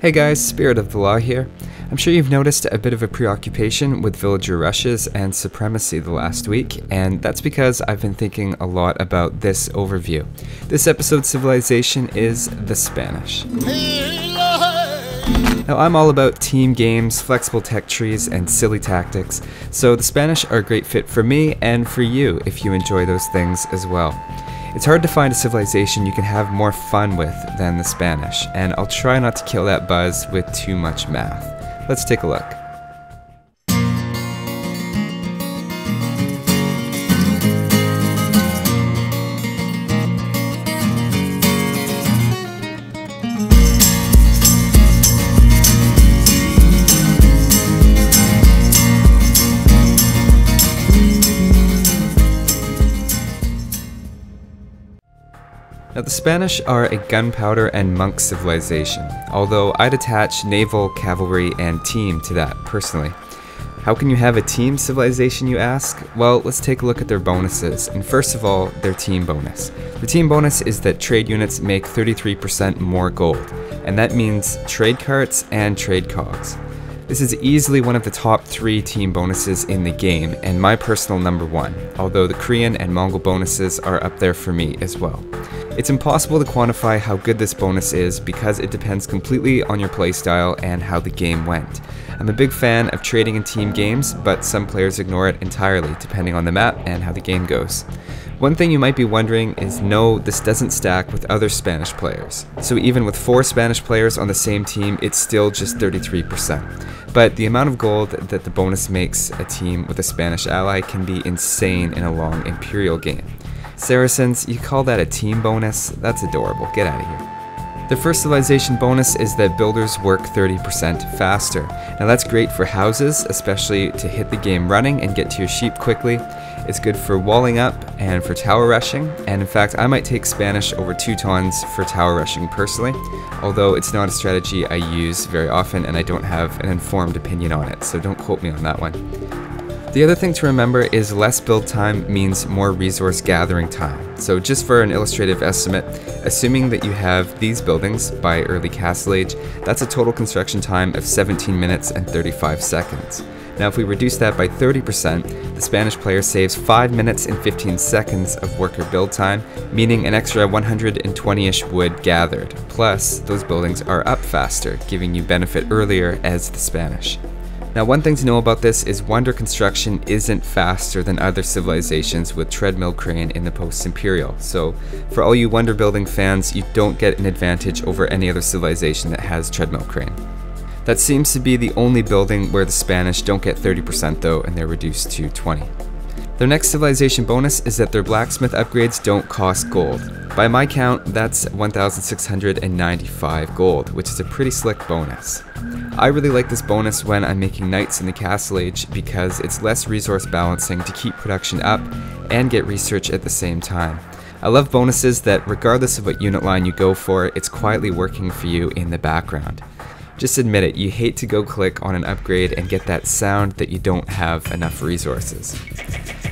Hey guys, Spirit of the Law here. I'm sure you've noticed a bit of a preoccupation with villager rushes and supremacy the last week, and that's because I've been thinking a lot about this overview. This episode's civilization is the Spanish. Now I'm all about team games, flexible tech trees, and silly tactics, so the Spanish are a great fit for me and for you if you enjoy those things as well. It's hard to find a civilization you can have more fun with than the Spanish, and I'll try not to kill that buzz with too much math. Let's take a look. Now, the Spanish are a gunpowder and monk civilization, although I'd attach naval, cavalry, and team to that personally. How can you have a team civilization, you ask? Well, let's take a look at their bonuses, and first of all, their team bonus. The team bonus is that trade units make 33% more gold, and that means trade carts and trade cogs. This is easily one of the top 3 team bonuses in the game, and my personal number 1, although the Korean and Mongol bonuses are up there for me as well. It's impossible to quantify how good this bonus is because it depends completely on your playstyle and how the game went. I'm a big fan of trading in team games, but some players ignore it entirely depending on the map and how the game goes. One thing you might be wondering is no, this doesn't stack with other Spanish players. So even with 4 Spanish players on the same team, it's still just 33%. But the amount of gold that the bonus makes a team with a Spanish ally can be insane in a long Imperial game. Saracens, you call that a team bonus? That's adorable, get out of here. The first civilization bonus is that builders work 30% faster. Now that's great for houses, especially to hit the game running and get to your sheep quickly. It's good for walling up and for tower rushing, and in fact I might take Spanish over Teutons for tower rushing personally, although it's not a strategy I use very often and I don't have an informed opinion on it, so don't quote me on that one. The other thing to remember is less build time means more resource gathering time. So just for an illustrative estimate, assuming that you have these buildings by early Castle Age, that's a total construction time of 17 minutes and 35 seconds. Now if we reduce that by 30%, the Spanish player saves 5 minutes and 15 seconds of worker build time, meaning an extra 120-ish wood gathered. Plus, those buildings are up faster, giving you benefit earlier as the Spanish. Now one thing to know about this is wonder construction isn't faster than other civilizations with treadmill crane in the post-imperial, so for all you wonder building fans, you don't get an advantage over any other civilization that has treadmill crane. That seems to be the only building where the Spanish don't get 30% though, and they're reduced to 20. Their next civilization bonus is that their blacksmith upgrades don't cost gold. By my count, that's 1,695 gold, which is a pretty slick bonus. I really like this bonus when I'm making knights in the Castle Age because it's less resource balancing to keep production up and get research at the same time. I love bonuses that regardless of what unit line you go for, it's quietly working for you in the background. Just admit it, you hate to go click on an upgrade and get that sound that you don't have enough resources.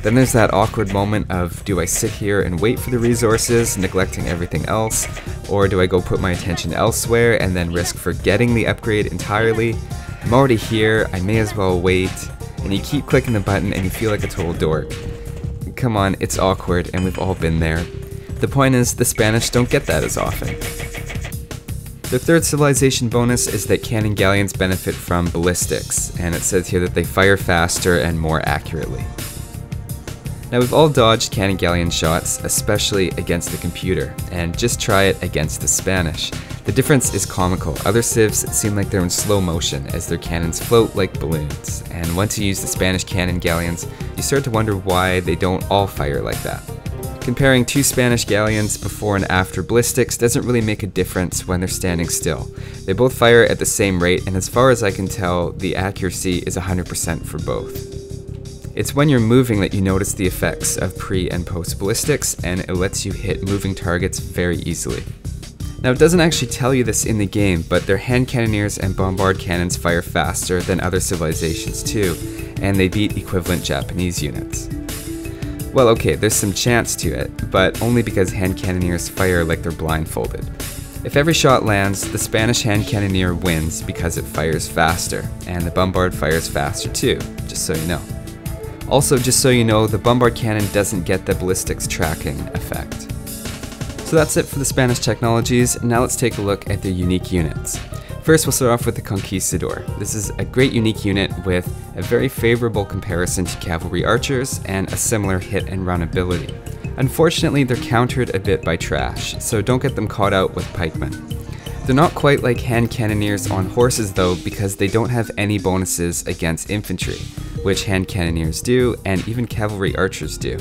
Then there's that awkward moment of, do I sit here and wait for the resources, neglecting everything else, or do I go put my attention elsewhere and then risk forgetting the upgrade entirely? I'm already here, I may as well wait, and you keep clicking the button and you feel like a total dork. Come on, it's awkward and we've all been there. The point is, the Spanish don't get that as often. The third civilization bonus is that cannon galleons benefit from ballistics, and it says here that they fire faster and more accurately. Now we've all dodged cannon galleon shots, especially against the computer, and just try it against the Spanish. The difference is comical. Other civs seem like they're in slow motion as their cannons float like balloons, and once you use the Spanish cannon galleons, you start to wonder why they don't all fire like that. Comparing 2 Spanish galleons before and after ballistics doesn't really make a difference when they're standing still. They both fire at the same rate, and as far as I can tell, the accuracy is 100% for both. It's when you're moving that you notice the effects of pre and post ballistics, and it lets you hit moving targets very easily. Now it doesn't actually tell you this in the game, but their hand cannoneers and bombard cannons fire faster than other civilizations too, and they beat equivalent Japanese units. Well, okay, there's some chance to it, but only because hand cannoneers fire like they're blindfolded. If every shot lands, the Spanish hand cannoneer wins because it fires faster, and the bombard fires faster too, just so you know. Also, just so you know, the bombard cannon doesn't get the ballistics tracking effect. So that's it for the Spanish technologies. Now let's take a look at their unique units. First, we'll start off with the conquistador. This is a great unique unit with a very favorable comparison to cavalry archers and a similar hit and run ability. Unfortunately, they're countered a bit by trash, so don't get them caught out with pikemen. They're not quite like hand cannoneers on horses though, because they don't have any bonuses against infantry, which hand cannoneers do, and even cavalry archers do.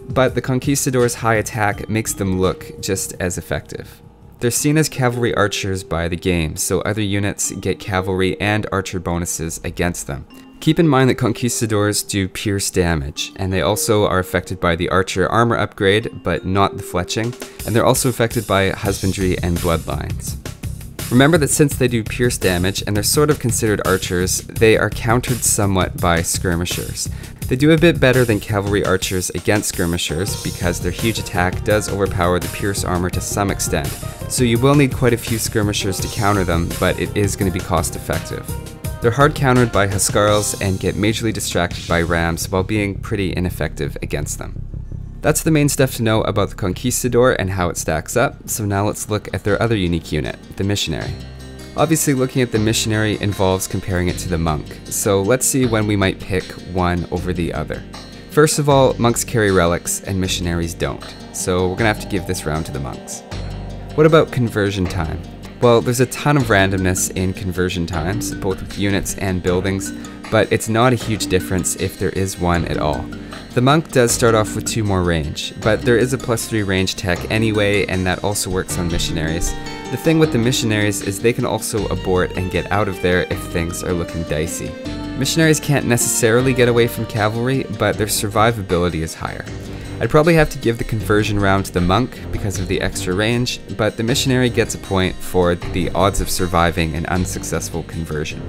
But the conquistador's high attack makes them look just as effective. They're seen as cavalry archers by the game, so other units get cavalry and archer bonuses against them. Keep in mind that conquistadors do pierce damage, and they also are affected by the archer armor upgrade, but not the fletching, and they're also affected by husbandry and bloodlines. Remember that since they do pierce damage, and they're sort of considered archers, they are countered somewhat by skirmishers. They do a bit better than cavalry archers against skirmishers because their huge attack does overpower the pierce armor to some extent, so you will need quite a few skirmishers to counter them, but it is going to be cost effective. They're hard countered by huscarls and get majorly distracted by rams while being pretty ineffective against them. That's the main stuff to know about the conquistador and how it stacks up, so now let's look at their other unique unit, the missionary. Obviously, looking at the missionary involves comparing it to the monk, so let's see when we might pick one over the other. First of all, monks carry relics and missionaries don't, so we're gonna have to give this round to the monks. What about conversion time? Well, there's a ton of randomness in conversion times, both with units and buildings, but it's not a huge difference if there is one at all. The monk does start off with 2 more range, but there is a +3 range tech anyway, and that also works on missionaries. The thing with the missionaries is they can also abort and get out of there if things are looking dicey. Missionaries can't necessarily get away from cavalry, but their survivability is higher. I'd probably have to give the conversion round to the monk because of the extra range, but the missionary gets a point for the odds of surviving an unsuccessful conversion.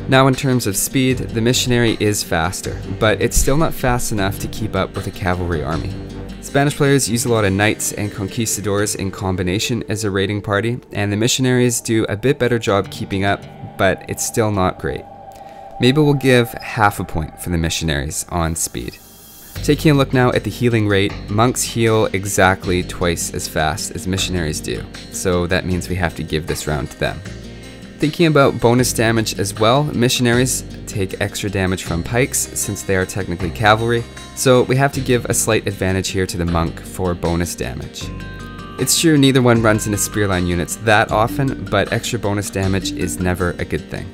Now in terms of speed, the missionary is faster, but it's still not fast enough to keep up with a cavalry army. Spanish players use a lot of knights and conquistadors in combination as a raiding party, and the missionaries do a bit better job keeping up, but it's still not great. Maybe we'll give half a point for the missionaries on speed. Taking a look now at the healing rate, monks heal exactly twice as fast as missionaries do, so that means we have to give this round to them. Thinking about bonus damage as well, missionaries take extra damage from pikes since they are technically cavalry, so we have to give a slight advantage here to the monk for bonus damage. It's true neither one runs into spearline units that often, but extra bonus damage is never a good thing.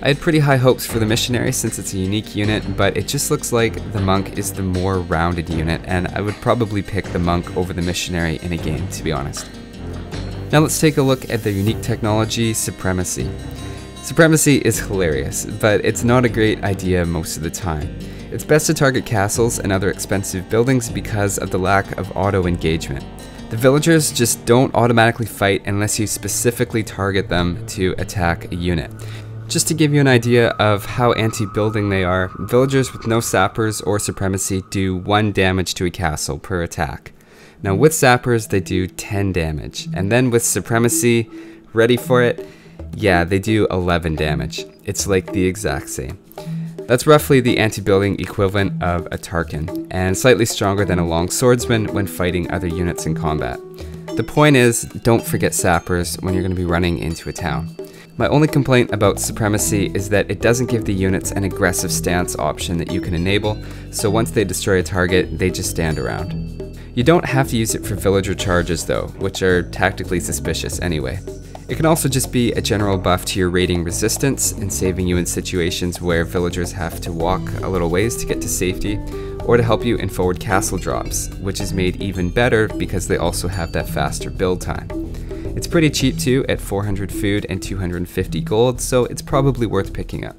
I had pretty high hopes for the missionary since it's a unique unit, but it just looks like the monk is the more rounded unit, and I would probably pick the monk over the missionary in a game, to be honest. Now let's take a look at the unique technology, supremacy. Supremacy is hilarious, but it's not a great idea most of the time. It's best to target castles and other expensive buildings because of the lack of auto engagement. The villagers just don't automatically fight unless you specifically target them to attack a unit. Just to give you an idea of how anti-building they are, villagers with no sappers or supremacy do 1 damage to a castle per attack. Now with sappers they do 10 damage, and then with supremacy, ready for it? Yeah, they do 11 damage. It's like the exact same. That's roughly the anti-building equivalent of a Tarkin, and slightly stronger than a long swordsman when fighting other units in combat. The point is, don't forget sappers when you're going to be running into a town. My only complaint about supremacy is that it doesn't give the units an aggressive stance option that you can enable, so once they destroy a target, they just stand around. You don't have to use it for villager charges though, which are tactically suspicious anyway. It can also just be a general buff to your raiding resistance and saving you in situations where villagers have to walk a little ways to get to safety, or to help you in forward castle drops, which is made even better because they also have that faster build time. It's pretty cheap too, at 400 food and 250 gold, so it's probably worth picking up.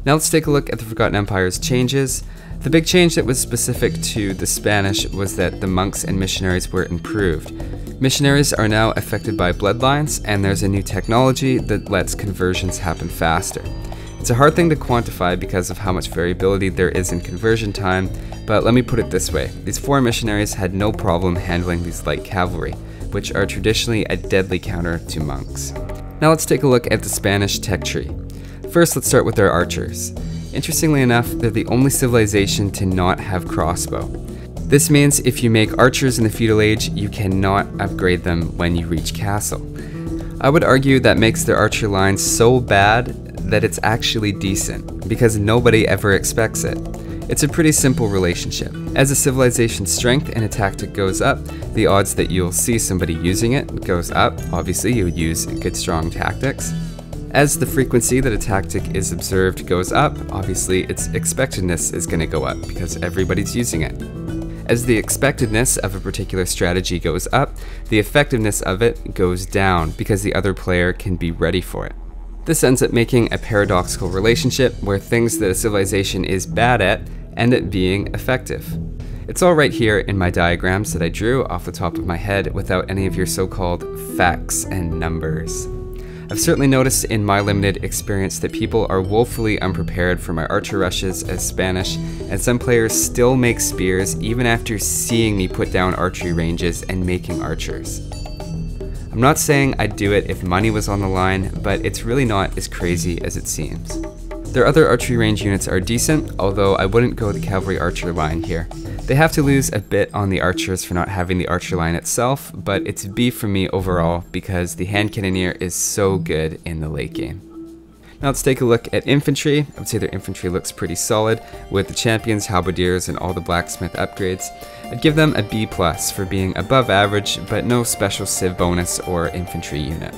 Now let's take a look at the Forgotten Empire's changes. The big change that was specific to the Spanish was that the monks and missionaries were improved. Missionaries are now affected by bloodlines, and there's a new technology that lets conversions happen faster. It's a hard thing to quantify because of how much variability there is in conversion time, but let me put it this way. These 4 missionaries had no problem handling these light cavalry, which are traditionally a deadly counter to monks. Now let's take a look at the Spanish tech tree. First, let's start with their archers. Interestingly enough, they're the only civilization to not have crossbow. This means if you make archers in the feudal age, you cannot upgrade them when you reach castle. I would argue that makes their archer line so bad that it's actually decent, because nobody ever expects it. It's a pretty simple relationship. As a civilization's strength and a tactic goes up, the odds that you'll see somebody using it goes up. Obviously, you would use good strong tactics. As the frequency that a tactic is observed goes up, obviously its expectedness is going to go up because everybody's using it. As the expectedness of a particular strategy goes up, the effectiveness of it goes down because the other player can be ready for it. This ends up making a paradoxical relationship where things that a civilization is bad at end up being effective. It's all right here in my diagrams that I drew off the top of my head without any of your so-called facts and numbers. I've certainly noticed in my limited experience that people are woefully unprepared for my archer rushes as Spanish, and some players still make spears even after seeing me put down archery ranges and making archers. I'm not saying I'd do it if money was on the line, but it's really not as crazy as it seems. Their other archery range units are decent, although I wouldn't go the cavalry archer line here. They have to lose a bit on the archers for not having the archer line itself, but it's B for me overall because the hand cannoneer is so good in the late game. Now let's take a look at infantry. I would say their infantry looks pretty solid with the champions, halberdiers, and all the blacksmith upgrades. I'd give them a B+ for being above average, but no special civ bonus or infantry unit.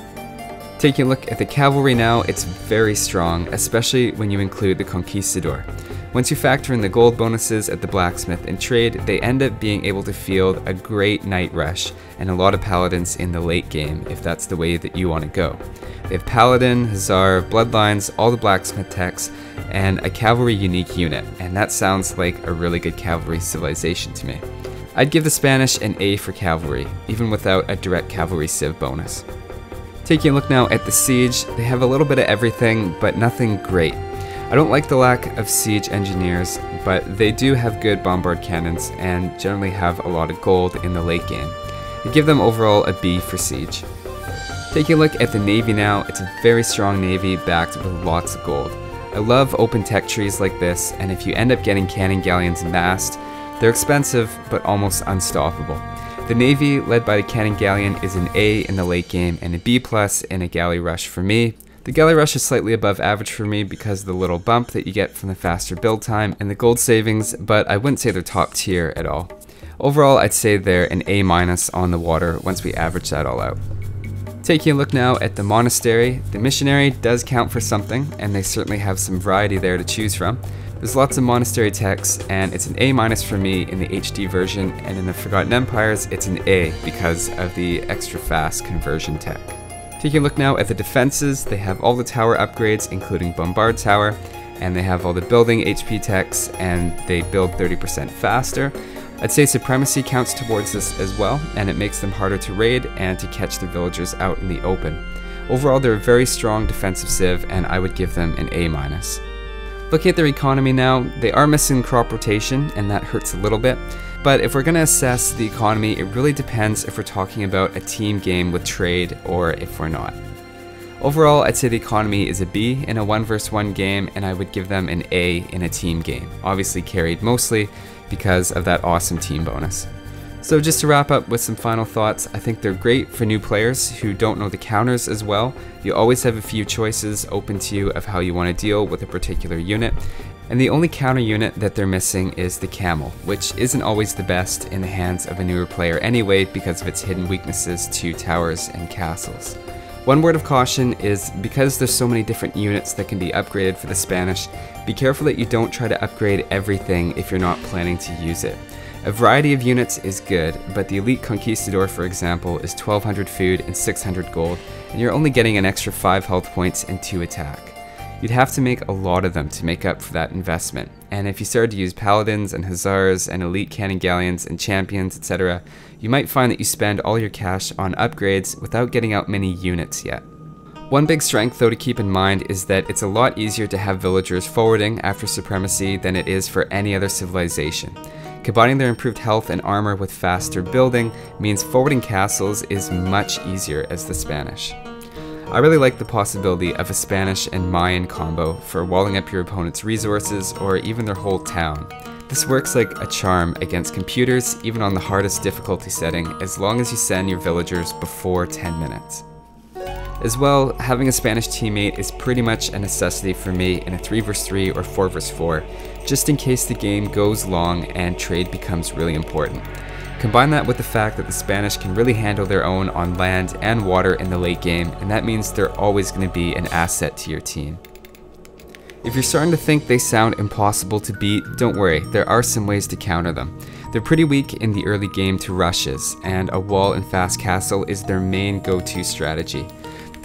Taking a look at the cavalry now, it's very strong, especially when you include the conquistador. Once you factor in the gold bonuses at the blacksmith and trade, they end up being able to field a great night rush and a lot of paladins in the late game if that's the way that you want to go. They have paladin, hussar, bloodlines, all the blacksmith techs, and a cavalry unique unit, and that sounds like a really good cavalry civilization to me. I'd give the Spanish an A for cavalry, even without a direct cavalry civ bonus. Taking a look now at the siege, they have a little bit of everything, but nothing great. I don't like the lack of siege engineers, but they do have good bombard cannons and generally have a lot of gold in the late game. I give them overall a B for siege. Taking a look at the navy now, it's a very strong navy backed with lots of gold. I love open tech trees like this, and if you end up getting cannon galleons massed, they're expensive but almost unstoppable. The navy, led by the cannon galleon, is an A in the late game and a B+ in a galley rush for me. The galley rush is slightly above average for me because of the little bump that you get from the faster build time and the gold savings, but I wouldn't say they're top tier at all. Overall, I'd say they're an A- on the water once we average that all out. Taking a look now at the monastery, the missionary does count for something, and they certainly have some variety there to choose from. There's lots of monastery techs, and it's an A- for me in the HD version, and in the Forgotten Empires, it's an A because of the extra fast conversion tech. Taking a look now at the defenses, they have all the tower upgrades, including Bombard Tower, and they have all the building HP techs, and they build 30% faster. I'd say supremacy counts towards this as well, and it makes them harder to raid and to catch the villagers out in the open. Overall, they're a very strong defensive civ, and I would give them an A-. Looking at their economy now, they are missing crop rotation, and that hurts a little bit. But if we're going to assess the economy, it really depends if we're talking about a team game with trade or if we're not. Overall, I'd say the economy is a B in a 1 vs 1 game, and I would give them an A in a team game, obviously carried mostly because of that awesome team bonus. So just to wrap up with some final thoughts, I think they're great for new players who don't know the counters as well. You always have a few choices open to you of how you want to deal with a particular unit. And the only counter unit that they're missing is the camel, which isn't always the best in the hands of a newer player anyway because of its hidden weaknesses to towers and castles. One word of caution is because there's so many different units that can be upgraded for the Spanish, be careful that you don't try to upgrade everything if you're not planning to use it. A variety of units is good, but the Elite Conquistador, for example, is 1200 food and 600 gold, and you're only getting an extra 5 health points and 2 attack. You'd have to make a lot of them to make up for that investment, and if you started to use paladins and hussars and elite cannon galleons and champions, etc., you might find that you spend all your cash on upgrades without getting out many units yet. One big strength though to keep in mind is that it's a lot easier to have villagers forwarding after supremacy than it is for any other civilization. Combining their improved health and armor with faster building means forwarding castles is much easier as the Spanish. I really like the possibility of a Spanish and Mayan combo for walling up your opponent's resources or even their whole town. This works like a charm against computers, even on the hardest difficulty setting, as long as you send your villagers before 10 minutes. As well, having a Spanish teammate is pretty much a necessity for me in a 3 vs 3 or 4 vs 4, just in case the game goes long and trade becomes really important. Combine that with the fact that the Spanish can really handle their own on land and water in the late game, and that means they're always going to be an asset to your team. If you're starting to think they sound impossible to beat, don't worry, there are some ways to counter them. They're pretty weak in the early game to rushes, and a wall and fast castle is their main go-to strategy.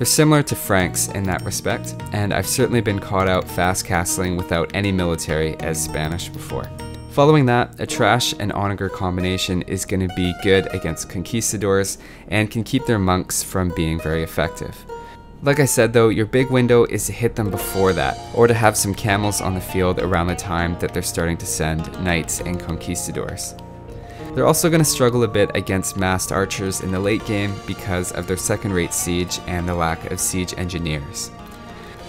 They're similar to Franks in that respect, and I've certainly been caught out fast castling without any military as Spanish before. Following that, a trash and onager combination is going to be good against conquistadors and can keep their monks from being very effective. Like I said though, your big window is to hit them before that, or to have some camels on the field around the time that they're starting to send knights and conquistadors. They're also going to struggle a bit against massed archers in the late game because of their second-rate siege and the lack of siege engineers.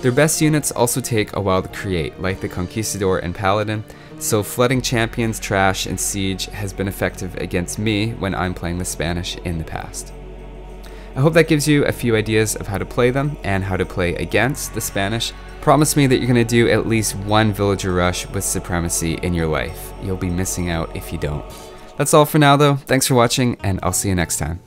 Their best units also take a while to create, like the conquistador and paladin, so flooding champions, trash, and siege has been effective against me when I'm playing the Spanish in the past. I hope that gives you a few ideas of how to play them and how to play against the Spanish. Promise me that you're going to do at least one villager rush with supremacy in your life. You'll be missing out if you don't. That's all for now though, thanks for watching and I'll see you next time.